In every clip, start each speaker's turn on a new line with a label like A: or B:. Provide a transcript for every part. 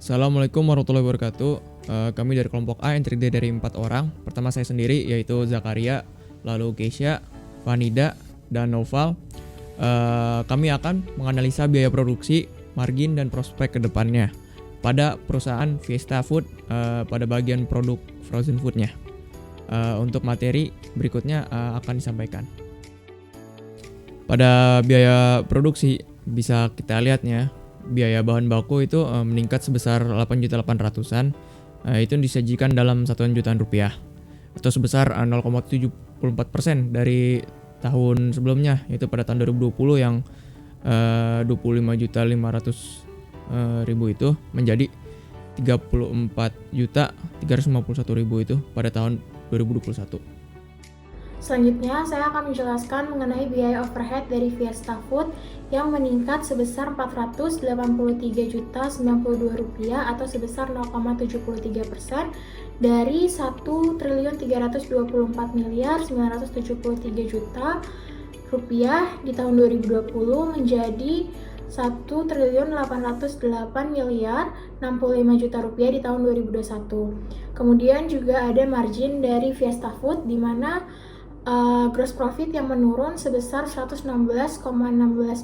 A: Assalamualaikum warahmatullahi wabarakatuh. Kami dari kelompok A yang terdiri dari 4 orang. Pertama saya sendiri yaitu Zakaria, lalu Keisha, Vanida, dan Noval. Kami akan menganalisa biaya produksi, margin, dan prospek ke depannya pada perusahaan Fiesta Food pada bagian produk frozen foodnya. Untuk materi berikutnya akan disampaikan. Pada biaya produksi bisa kita lihatnya, biaya bahan baku itu meningkat sebesar 8.800-an. Itu disajikan dalam satuan jutaan rupiah atau sebesar 0,74% dari tahun sebelumnya, yaitu pada tahun 2020 yang 25.500.000 itu menjadi 34.351.000 itu pada tahun 2021.
B: Selanjutnya, saya akan menjelaskan mengenai biaya overhead dari Fiesta Food yang meningkat sebesar Rp483.092 atau sebesar 0,73% dari Rp1.324.973.000 di tahun 2020 menjadi Rp1.808.065.000 di tahun 2021. Kemudian juga ada margin dari Fiesta Food di mana gross profit yang menurun sebesar 116,16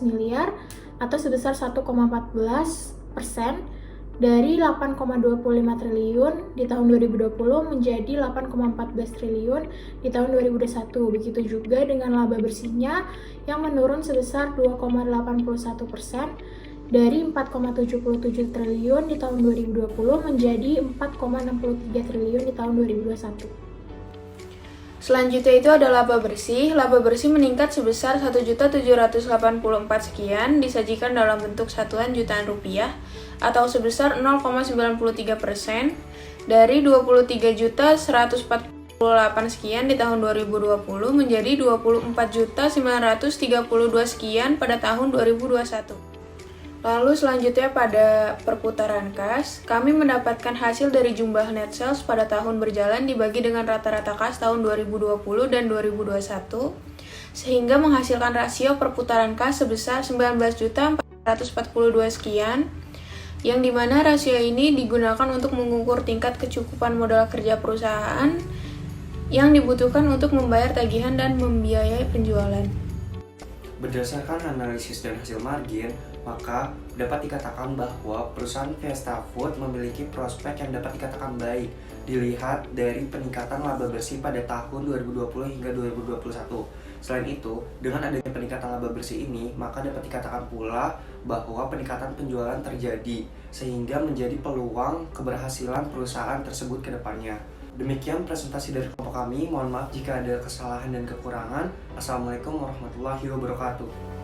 B: miliar atau sebesar 1,14% dari 8,25 triliun di tahun 2020 menjadi 8,14 triliun di tahun 2021. Begitu juga dengan laba bersihnya yang menurun sebesar 2,81% dari 4,77 triliun di tahun 2020 menjadi 4,63 triliun di tahun 2021.
C: Selanjutnya itu ada laba bersih. Laba bersih meningkat sebesar 1.784 sekian, disajikan dalam bentuk satuan jutaan rupiah atau sebesar 0,93% dari 23.148 sekian di tahun 2020 menjadi 24.932 sekian pada tahun 2021. Lalu selanjutnya pada perputaran kas, kami mendapatkan hasil dari jumlah net sales pada tahun berjalan dibagi dengan rata-rata kas tahun 2020 dan 2021, sehingga menghasilkan rasio perputaran kas sebesar 19.442 sekian, yang dimana rasio ini digunakan untuk mengukur tingkat kecukupan modal kerja perusahaan yang dibutuhkan untuk membayar tagihan dan membiayai penjualan.
D: Berdasarkan analisis dan hasil margin, maka dapat dikatakan bahwa perusahaan Fiesta Food memiliki prospek yang dapat dikatakan baik dilihat dari peningkatan laba bersih pada tahun 2020 hingga 2021. Selain itu, dengan adanya peningkatan laba bersih ini, maka dapat dikatakan pula bahwa peningkatan penjualan terjadi sehingga menjadi peluang keberhasilan perusahaan tersebut ke depannya. Demikian presentasi dari kelompok kami. Mohon maaf jika ada kesalahan dan kekurangan. Assalamualaikum warahmatullahi wabarakatuh.